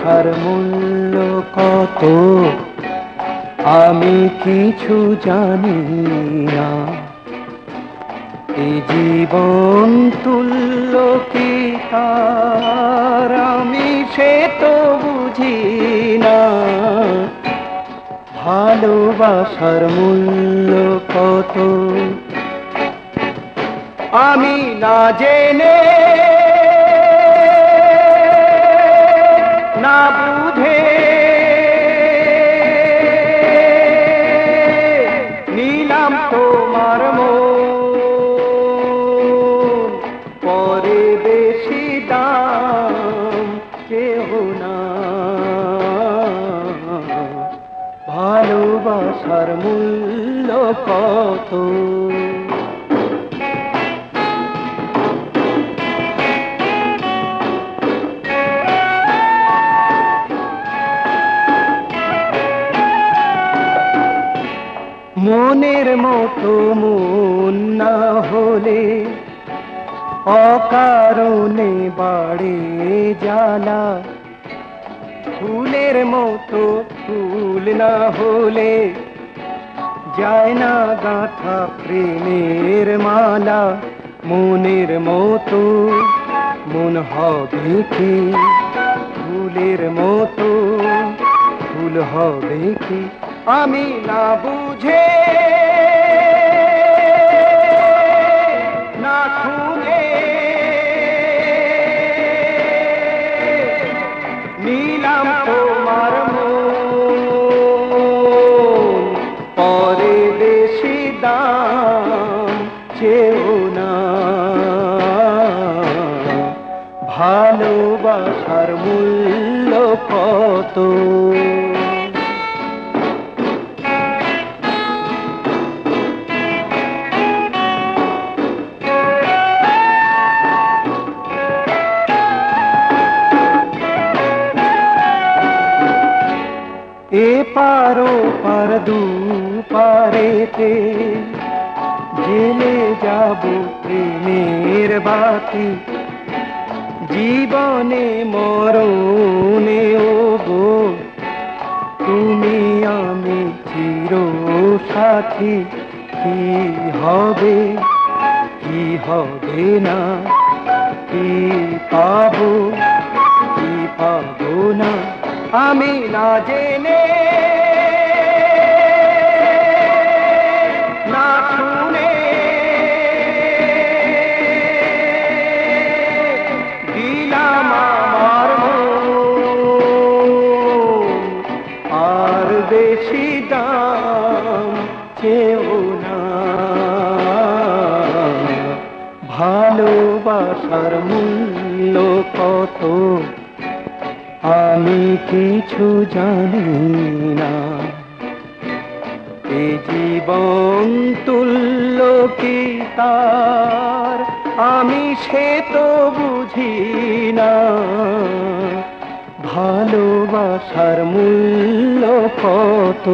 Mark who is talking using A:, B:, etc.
A: ভালোবাসার মূল্য কত আমি কিছু জানি না। এই জীবন তুল্য কি তার আমি সে তো বুঝি না। ভালোবাসার মূল্য কত আমি না জেনে না বুঝে নিলাম তোমার মন, পরে বেশি দাম কেহ না। ভালোবাসার মূল্য কত মনের মতো মন না হলে অকারণে বাড়ে জ্বালা। ফুলের মতো ফুল না হলে যায় না গাঁথা প্রেমের মালা। মনের মতো মন হবে কি ফুলের মতো ফুল হবে কি আমি না বুঝে না শুনে নিলাম তোমার মন, পরে বেশি দাম চেও না। ভালোবাসার মূল্য কত এপারো পার দু পারেতে জেলে যাব প্রেমের বাতি। জীবনে মরণে ও গো তুমি আমি চির সাথী। কি হবে কি হবে না, কি পাবো কি পাবো না আমি না জেনে না শুনে দিলাম আমার মন, আর বেশি দাম চেও না। ভালোবাসার মূল্য কত আমি কিছু জানি না। এই জীবন তুল্য কি তার আমি সে তো বুঝি না। ভালোবাসার মূল্য কত।